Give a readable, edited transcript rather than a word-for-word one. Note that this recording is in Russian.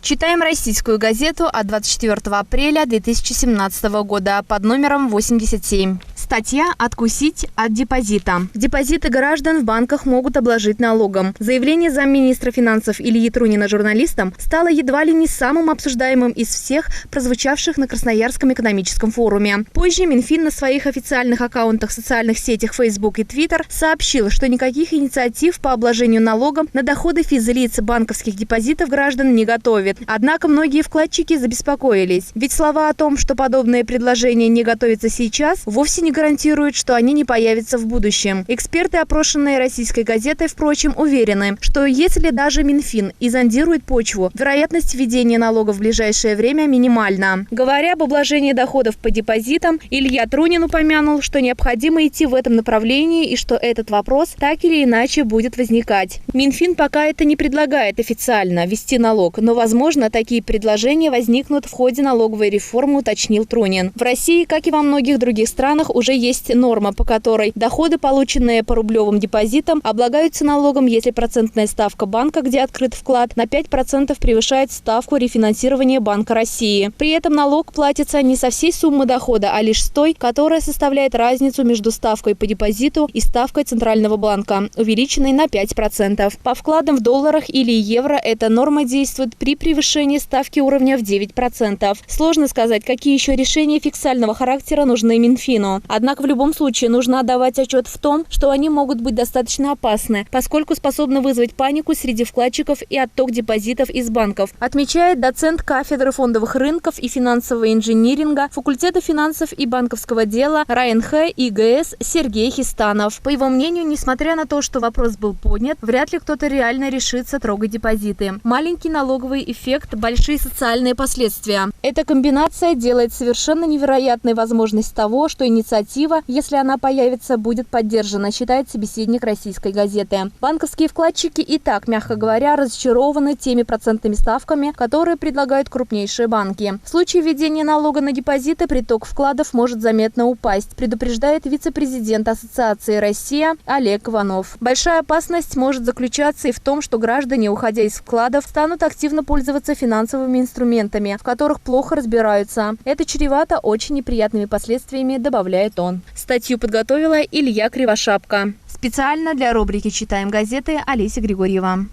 Читаем российскую газету от 24 апреля 2017 года под номером 87. Статья «Откусить от депозита». Депозиты граждан в банках могут обложить налогом. Заявление замминистра финансов Ильи Трунина журналистам стало едва ли не самым обсуждаемым из всех прозвучавших на Красноярском экономическом форуме. Позже Минфин на своих официальных аккаунтах в социальных сетях Facebook и Twitter сообщил, что никаких инициатив по обложению налогом на доходы физлиц банковских депозитов граждан не готовит. Однако многие вкладчики забеспокоились. Ведь слова о том, что подобные предложения не готовятся сейчас, вовсе не гарантируют, что они не появятся в будущем. Эксперты, опрошенные российской газетой, впрочем, уверены, что если даже Минфин и зондирует почву, вероятность введения налога в ближайшее время минимальна. Говоря об обложении доходов по депозитам, Илья Трунин упомянул, что необходимо идти в этом направлении и что этот вопрос так или иначе будет возникать. Минфин пока это не предлагает официально ввести налог, но, возможно, такие предложения возникнут в ходе налоговой реформы, уточнил Трунин. В России, как и во многих других странах, уже есть норма, по которой доходы, полученные по рублевым депозитам, облагаются налогом, если процентная ставка банка, где открыт вклад, на 5% превышает ставку рефинансирования Банка России. При этом налог платится не со всей суммы дохода, а лишь с той, которая составляет разницу между ставкой по депозиту и ставкой Центрального банка, увеличенной на 5%. По вкладам в долларах или евро эта норма действует при превышении ставки уровня в 9%. Сложно сказать, какие еще решения фискального характера нужны Минфину. Однако в любом случае нужно отдавать отчет в том, что они могут быть достаточно опасны, поскольку способны вызвать панику среди вкладчиков и отток депозитов из банков, отмечает доцент кафедры фондовых рынков и финансового инжиниринга факультета финансов и банковского дела РАНХ ИГС Сергей Хистанов. По его мнению, несмотря на то, что вопрос был поднят, вряд ли кто-то реально решится трогать депозиты. Маленький налоговый эффект, большие социальные последствия. Эта комбинация делает совершенно невероятной возможность того, что инициатива, если она появится, будет поддержана, считает собеседник российской газеты. Банковские вкладчики и так, мягко говоря, разочарованы теми процентными ставками, которые предлагают крупнейшие банки. В случае введения налога на депозиты приток вкладов может заметно упасть, предупреждает вице-президент Ассоциации «Россия» Олег Иванов. Большая опасность может заключаться и в том, что граждане, уходя из вкладов, станут активно пользоваться финансовыми инструментами, в которых плохо разбираются. Это чревато очень неприятными последствиями, добавляет он. Статью подготовила Илья Кривошапка. Специально для рубрики «Читаем газеты» Олеся Григорьева.